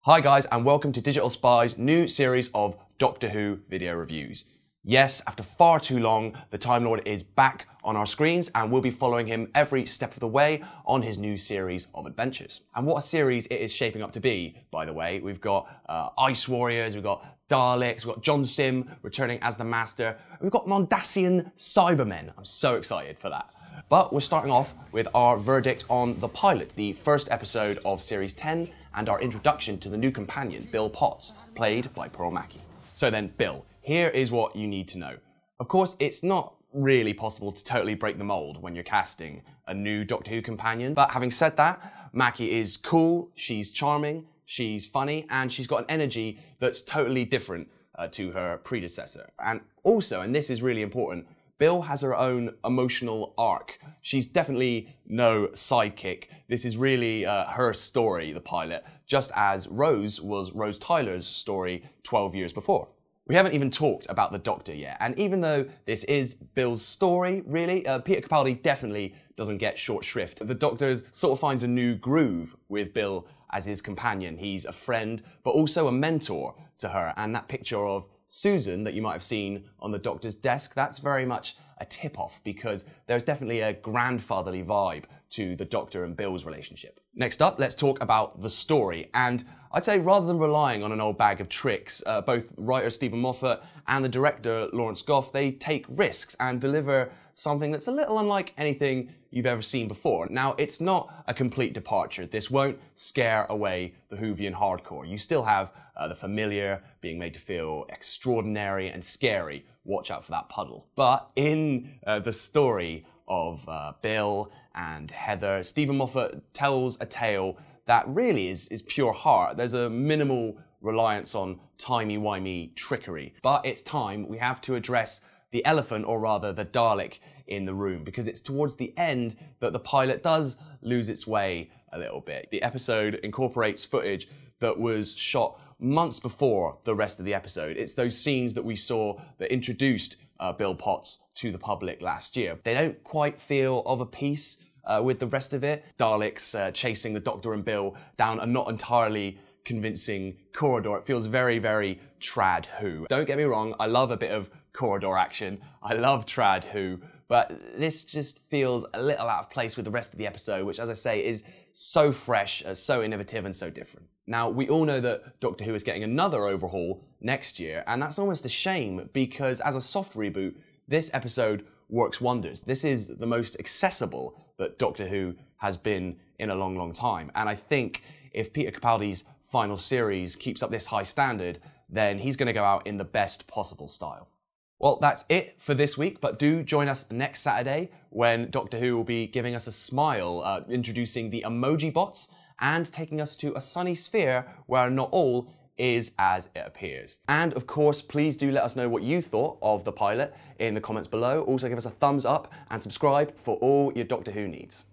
Hi guys, and welcome to Digital Spy's new series of Doctor Who video reviews. Yes, after far too long, the Time Lord is back on our screens and we'll be following him every step of the way on his new series of adventures. And what a series it is shaping up to be, by the way. We've got Ice Warriors, we've got Daleks, we've got John Sim returning as the Master, we've got Mondasian Cybermen. I'm so excited for that. But we're starting off with our verdict on the pilot, the first episode of Series 10, and our introduction to the new companion, Bill Potts, played by Pearl Mackie. So then, Bill, here is what you need to know. Of course, it's not really possible to totally break the mold when you're casting a new Doctor Who companion, but having said that, Mackie is cool, she's charming, she's funny, and she's got an energy that's totally different to her predecessor. And also, and this is really important, Bill has her own emotional arc. She's definitely no sidekick. This is really her story, the pilot, just as Rose was Rose Tyler's story 12 years before. We haven't even talked about the Doctor yet, and even though this is Bill's story, really, Peter Capaldi definitely doesn't get short shrift. The Doctor sort of finds a new groove with Bill as his companion. He's a friend, but also a mentor to her, and that picture of Susan that you might have seen on the Doctor's desk, that's very much a tip-off because there's definitely a grandfatherly vibe to the Doctor and Bill's relationship. Next up, let's talk about the story. And I'd say rather than relying on an old bag of tricks, both writer Stephen Moffat and the director Lawrence Gough, they take risks and deliver something that's a little unlike anything you've ever seen before. Now, it's not a complete departure. This won't scare away the Whovian hardcore. You still have the familiar being made to feel extraordinary and scary. Watch out for that puddle. But in the story of Bill and Heather, Stephen Moffat tells a tale that really is pure heart. There's a minimal reliance on timey-wimey trickery. But it's time we have to address the elephant, or rather the Dalek, in the room, because it's towards the end that the pilot does lose its way a little bit. The episode incorporates footage that was shot months before the rest of the episode. It's those scenes that we saw that introduced Bill Potts to the public last year. They don't quite feel of a piece with the rest of it. Daleks chasing the Doctor and Bill down a not entirely convincing corridor. It feels very, very trad Who. Don't get me wrong, I love a bit of corridor action. I love trad Who, but this just feels a little out of place with the rest of the episode, which, as I say, is so fresh, so innovative, and so different. Now, we all know that Doctor Who is getting another overhaul next year, and that's almost a shame because as a soft reboot, this episode works wonders. This is the most accessible that Doctor Who has been in a long, long time. And I think if Peter Capaldi's final series keeps up this high standard, then he's going to go out in the best possible style. Well, that's it for this week, but do join us next Saturday when Doctor Who will be giving us a smile, introducing the emoji bots, and taking us to a sunny sphere where not all is as it appears. And of course, please do let us know what you thought of the pilot in the comments below. Also give us a thumbs up and subscribe for all your Doctor Who needs.